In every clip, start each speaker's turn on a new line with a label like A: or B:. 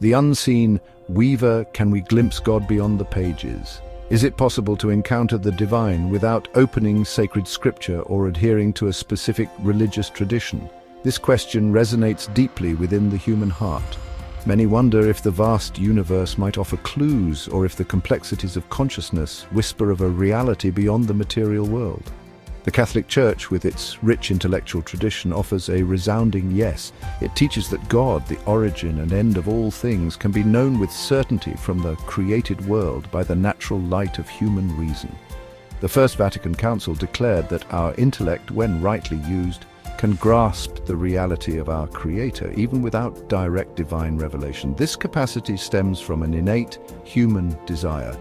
A: The unseen weaver, can we glimpse God beyond the pages? Is it possible to encounter the divine without opening sacred scripture or adhering to a specific religious tradition? This question resonates deeply within the human heart. Many wonder if the vast universe might offer clues, or if the complexities of consciousness whisper of a reality beyond the material world. The Catholic Church, with its rich intellectual tradition, offers a resounding yes. It teaches that God, the origin and end of all things, can be known with certainty from the created world by the natural light of human reason. The First Vatican Council declared that our intellect, when rightly used, can grasp the reality of our Creator, even without direct divine revelation. This capacity stems from an innate human desire,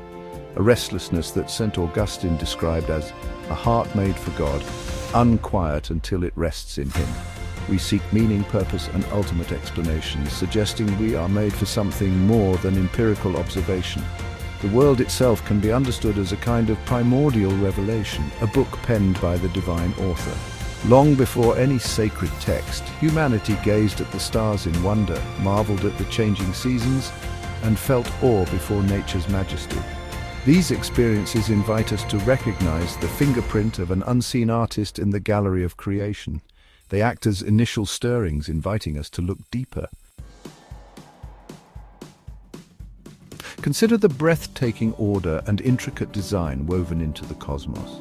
A: a restlessness that St. Augustine described as a heart made for God, unquiet until it rests in Him. We seek meaning, purpose, and ultimate explanations, suggesting we are made for something more than empirical observation. The world itself can be understood as a kind of primordial revelation, a book penned by the divine author. Long before any sacred text, humanity gazed at the stars in wonder, marveled at the changing seasons, and felt awe before nature's majesty. These experiences invite us to recognize the fingerprint of an unseen artist in the gallery of creation. They act as initial stirrings, inviting us to look deeper. Consider the breathtaking order and intricate design woven into the cosmos.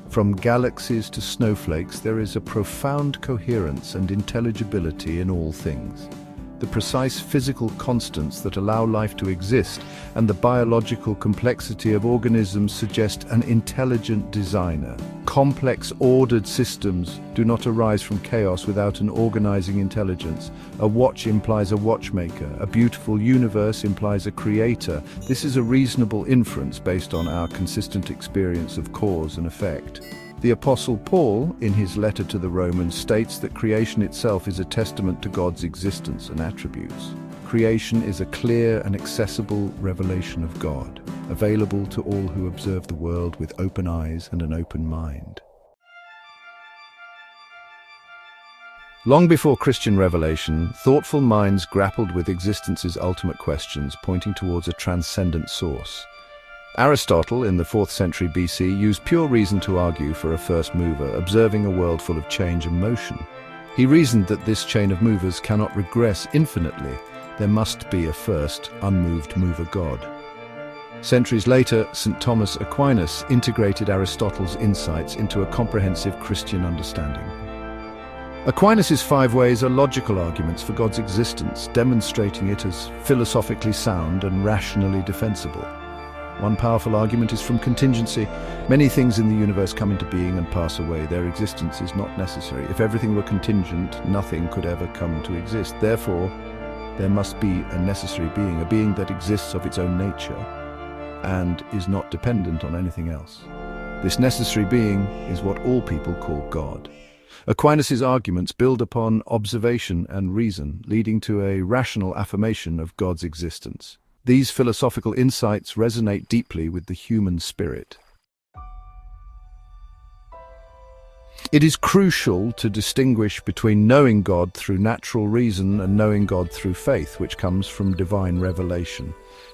A: From galaxies to snowflakes, there is a profound coherence and intelligibility in all things. The precise physical constants that allow life to exist and the biological complexity of organisms suggest an intelligent designer. Complex, ordered systems do not arise from chaos without an organizing intelligence. A watch implies a watchmaker. A beautiful universe implies a creator. This is a reasonable inference based on our consistent experience of cause and effect. The Apostle Paul, in his letter to the Romans, states that creation itself is a testament to God's existence and attributes. Creation is a clear and accessible revelation of God, available to all who observe the world with open eyes and an open mind. Long before Christian revelation, thoughtful minds grappled with existence's ultimate questions, pointing towards a transcendent source. Aristotle, in the 4th century BC, used pure reason to argue for a first mover, observing a world full of change and motion. He reasoned that this chain of movers cannot regress infinitely. There must be a first, unmoved mover God. Centuries later, St. Thomas Aquinas integrated Aristotle's insights into a comprehensive Christian understanding. Aquinas' 5 ways are logical arguments for God's existence, demonstrating it as philosophically sound and rationally defensible. One powerful argument is from contingency. Many things in the universe come into being and pass away. Their existence is not necessary. If everything were contingent, nothing could ever come to exist. Therefore, there must be a necessary being, a being that exists of its own nature and is not dependent on anything else. This necessary being is what all people call God. Aquinas' arguments build upon observation and reason, leading to a rational affirmation of God's existence. These philosophical insights resonate deeply with the human spirit. It is crucial to distinguish between knowing God through natural reason and knowing God through faith, which comes from divine revelation.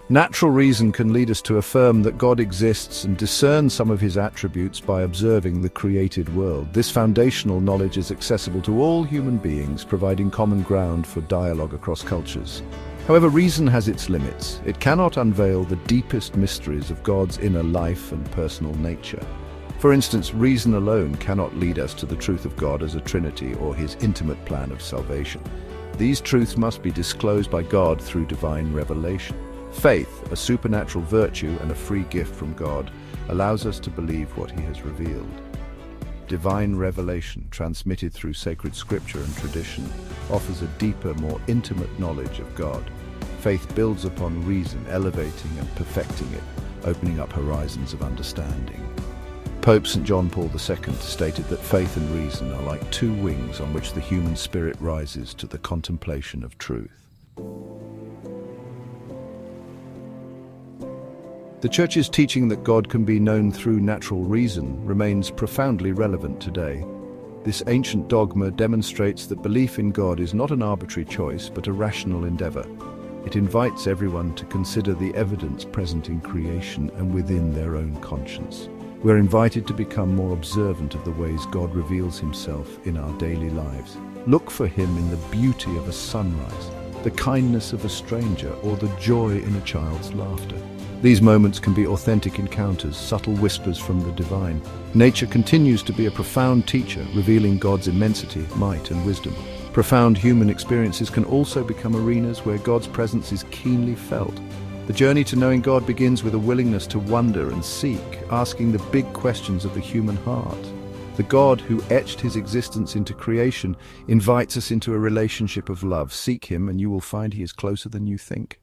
A: Natural reason can lead us to affirm that God exists and discern some of his attributes by observing the created world. This foundational knowledge is accessible to all human beings, providing common ground for dialogue across cultures. However, reason has its limits. It cannot unveil the deepest mysteries of God's inner life and personal nature. For instance, reason alone cannot lead us to the truth of God as a Trinity or his intimate plan of salvation. These truths must be disclosed by God through divine revelation. Faith, a supernatural virtue and a free gift from God, allows us to believe what he has revealed. Divine revelation, transmitted through sacred scripture and tradition, offers a deeper, more intimate knowledge of God. Faith builds upon reason, elevating and perfecting it, opening up horizons of understanding. Pope St. John Paul II stated that faith and reason are like 2 wings on which the human spirit rises to the contemplation of truth. The Church's teaching that God can be known through natural reason remains profoundly relevant today. This ancient dogma demonstrates that belief in God is not an arbitrary choice, but a rational endeavor. It invites everyone to consider the evidence present in creation and within their own conscience. We're invited to become more observant of the ways God reveals himself in our daily lives. Look for him in the beauty of a sunrise, the kindness of a stranger, or the joy in a child's laughter. These moments can be authentic encounters, subtle whispers from the divine. Nature continues to be a profound teacher, revealing God's immensity, might, and wisdom. Profound human experiences can also become arenas where God's presence is keenly felt. The journey to knowing God begins with a willingness to wonder and seek, asking the big questions of the human heart. The God who etched his existence into creation invites us into a relationship of love. Seek him and you will find he is closer than you think.